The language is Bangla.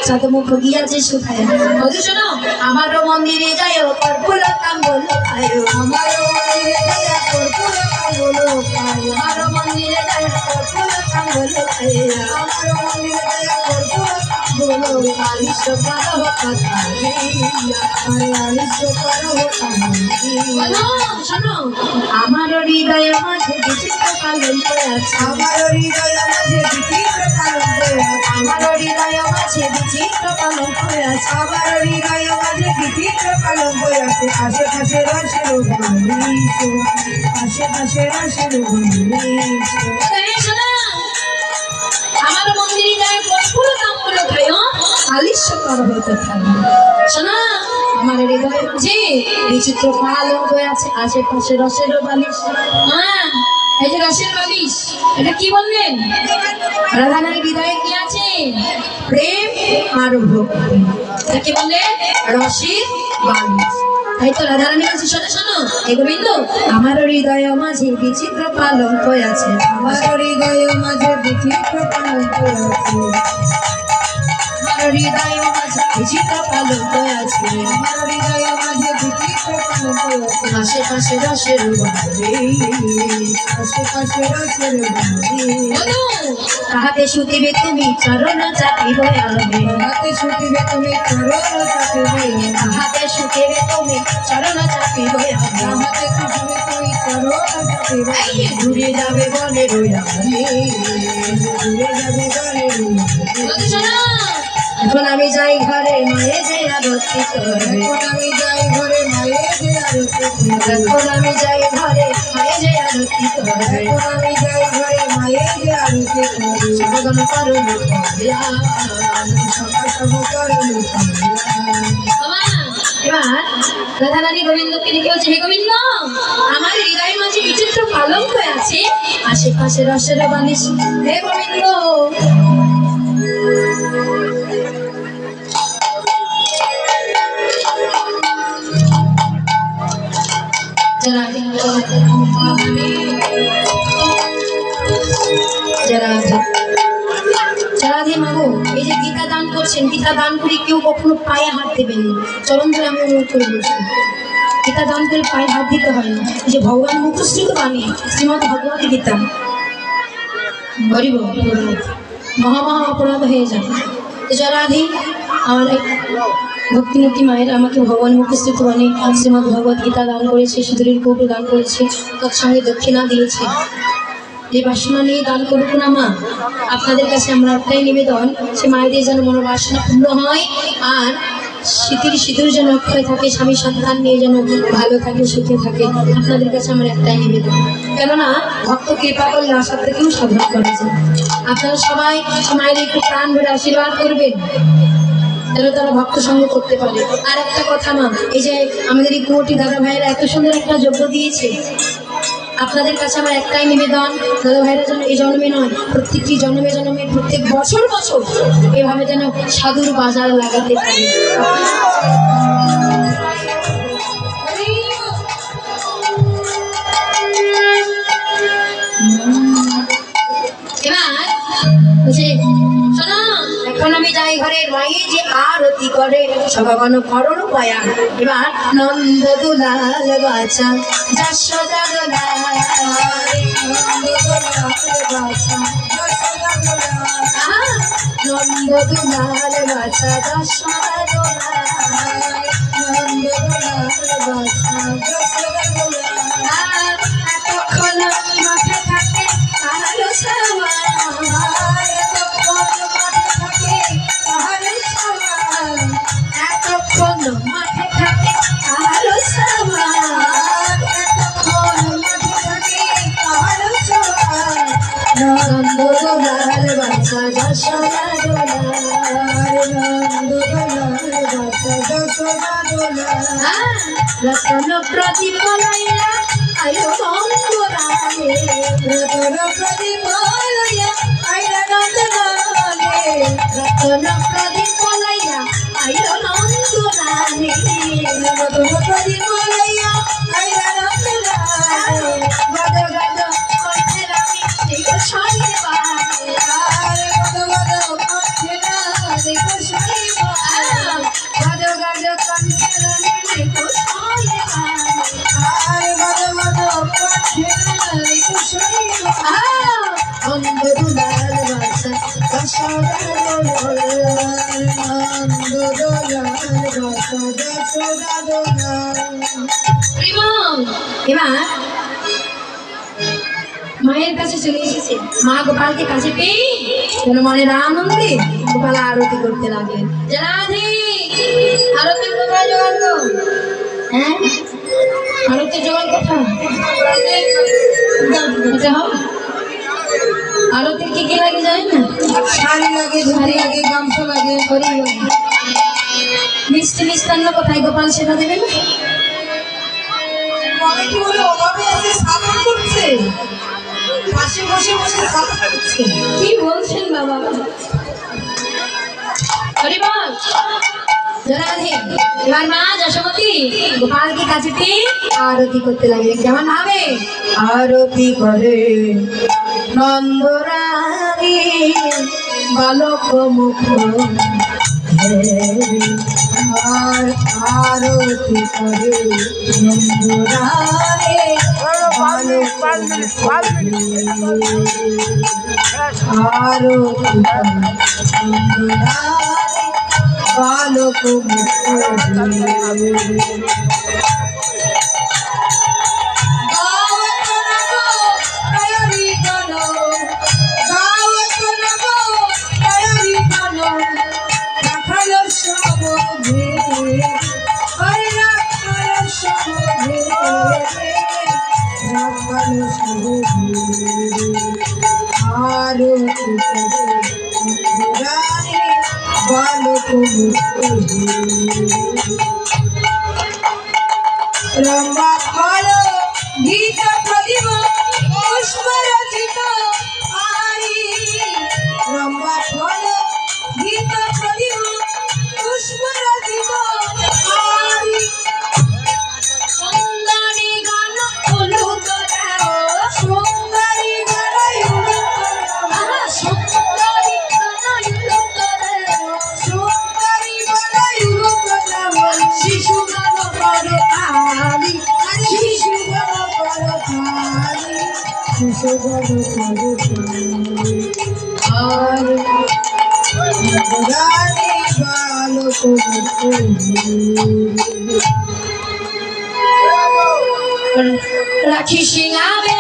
চাঁদ মুখ গিয়াছে শুকায়। বলছি শোনো, আমারও মন্দিরে যায় কর্পূর কাঙ্গল খায়, আমারও মন্দিরে যায় কর্পূর কাঙ্গল খায়, আমারও মন্দিরে যায় কর্পূর কাঙ্গল খায়, আমারও মন্দিরে যায় কর্পূর কাঙ্গল। আলিশ করো কথা আরে আলিশ করো কথা। শোনো, আমার হৃদয় মাঝে বিচিত্র কালন্ত আছে, আমার হৃদয় মাঝে বিচিত্র কালন্ত আছে, আমার হৃদয় মাঝে বিচিত্র কালন্ত আছে, আমার হৃদয় মাঝে বিচিত্র কালন্ত আছে। আশেপাশে রসের বালিশ, আশেপাশে রসের বালিশ। আমার মন্দিরে যায় কর্পূর কাঙ্গল খায়, আলিশ করো কথা। শোনা, আমার হৃদয় মাঝে বিচিত্র কালন্ত আছে, আশেপাশে রসের বালিশ। হ্যাঁ, এই যে রসের বালিশ, এটা কি বললেন? রাধারানীর হৃদয়ে কি আছে? প্রেম আর ভক্তি। এটা কি বললেন? রসের বালিশ। তাই তো রাধারানী বলছে, শোনো শোনো এ গোবিন্দ, আমার হৃদয় মাঝে বিচিত্র কালন্ত আছে, আমার হৃদয় মাঝে বিচিত্র কালন্ত আছে, আমার হৃদয় মাঝে বিচিত্র কালন্ত আছে, আমার হৃদয় মাঝে বিচিত্র কালন্ত আছে। আশেপাশে রসের বালিশ, আশেপাশে রসের বালিশ। তাহাতে শুতিবে তুমি চরণ চাপিব আমি, তাহাতে শুতিবে তুমি চরণ চাপিবে, তাহাতে শুতিবে তুমি চরণ চাপিব আমি, তাহাতে শুতিবে তুমি চরণ চাপিব। ঘুরে যাবে বনে রইয়ালি, ঘুরে যাবে বনে রইয়ালি। এখন আমি যাই ঘরে মায়ে যে আরতি করে, এখন আমি যাই ঘরে মায়ে যে আরতি করে, এখন আমি যাই ঘরে মায়ে যে আরতি করে, এখন আমি যাই ঘরে মায়ে যে আরতি করে। সবগণ করো লুকাইয়া, সকাল সব করো লুকাইয়া। এবার রাধারানী গোবিন্দকে ডেকে বলছে, হে গোবিন্দ, আমার হৃদয় মাঝে বিচিত্র কলঙ্ক আছে, আশেপাশে রসের বালিশ। হে গোবিন্দ, রাধে মাগো, এই যে গীতা দান করছেন, গীতা দান করে কেউ কখনো পায়ে হাত দেবেন না। চরণ ধরে আমি অনুরোধ করে বলছি, গীতা দান করে পায়ে হাত দিতে হয় না। যে ভগবান মুখশ্রিত বাণী শ্রীমদ ভগবত গীতা, গরিব মহা মহা অপরাধ হয়ে যায়। তো রাধে, আমার এক ভক্তিমতী মায়ের আমাকে ভগবান মুখশ্রিত বাণী শ্রীমদ ভগবত গীতা দান করেছে, সিঁদুরের কৌটো দান করেছে, তৎসঙ্গে দক্ষিণা দিয়েছে। যে বাসনা নিয়ে দান করুক না মা, আপনাদের কাছে আমরা একটাই নিবেদন, সে মায়েদের যেন মনোবাসনা পূর্ণ হয়, আর স্মৃতির সিঁদুর যেন অক্ষয় থাকে, স্বামী সন্তান নিয়ে যেন ভালো থাকে, সুখে থাকে। আপনাদের কাছে আমার একটাই নিবেদন, কেননা ভক্ত কৃপা করলে আশা থেকেও সাধন করা যায়। আপনারা সবাই মায়ের একটু প্রাণ ভরে আশীর্বাদ করবেন যেন তারা ভক্ত সঙ্গ করতে পারে। আর একটা কথা মা, এই যে আমাদের এই কুয়োটি দাদা ভাইয়েরা এত সুন্দর একটা যজ্ঞ দিয়েছে, আপনাদের কাছে আমার একটাই নিবেদন, দাদা ভাইরা যেন এই জন্মে নয়, প্রত্যেকটি জন্মে জন্মে প্রত্যেক বছর বছর এভাবে যেন সাধুর বাজার লাগাতে পারে। এবার বলছে, শোনো, এখন আমি যাই ঘরের মায়ে যে আরতি করে, সবাগণ করণ পায়া। এবার নন্দ দুলাল বাছা যশোদা দুলাল, নন্দ দুলাল বাছা যশোদা দুলাল, নন্দ দুলাল বাছা যশোদা দুলাল। এতক্ষণ মাঠে থাকে আলো সামা, এতক্ষণ মাঠে থাকে আলো সামা, এতক্ষণ মাঠে থাকে আলো সামা। নন্দ দুলাল বাছা যশোদা দুলাল, নন্দ দুলাল বাছা যশোদা দুলাল। রতন প্রদীপ লইয়া আয়ো নন্দলালে, রতন প্রদীপ লইয়া আয়ো নন্দলালে, রতন প্রদীপ লইয়া আয়ো নন্দলালে, রতন প্রদীপ লইয়া আয়ো নন্দলালে। গদ গদ কণ্ঠের আমি দেখো শরীর বাজে, গদ গদ কণ্ঠের দেখো শরীর নন্দলাল বাসা যশোদা দোলাল নন্দলাল বাসা যশোদা দোলাল। এবার মায়ের কাছে চলে এসেছে। মা গোপালকে কাছে পেয়ে যেন মনের আনন্দে গোপাল আরতি করতে লাগলেন। রাধে আরতির কোথায় জোগাড় গো? হ্যাঁ আরতির জোগাড় কোথায়? আরতির কি কি লাগে যায় না? শাড়ি লাগে, ধুতি লাগে, গামছা লাগে, মিষ্টি মিষ্টান্ন কোথায় গোপাল সেটা দেবে না? কি বলে অভাবে আছে সাধন করছে, পাশে বসে বসে সাধন করছে। কি বলছেন বাবা? হরিবল রাধে। এবার মা যশোমতী গোপালকে কাছে পেয়ে আরতি করতে লাগলেন। কেমন ভাবে আরতি করে নন্দরানী বালক মুখ আর আরতি করে নন্দরানী বালক আরতি করে নন্দরানী বালক মুখ রম্বা ফল গীত প্রদীপ পুষ্প রচিত আরি। রম্বা ফল গীত প্রদীপ পুষ্প রচিত আরি। সুন্দরী গান উলুক দাও, সুন্দরী গান উলুক দাও, সুন্দরী গান উলুক দাও, সুন্দরী গান উলুক দাও। শিশু গান করে আলি, শিশু গান করে আলি, শিশু গান করে আলি। রানী বালক রাখি সিংহাবে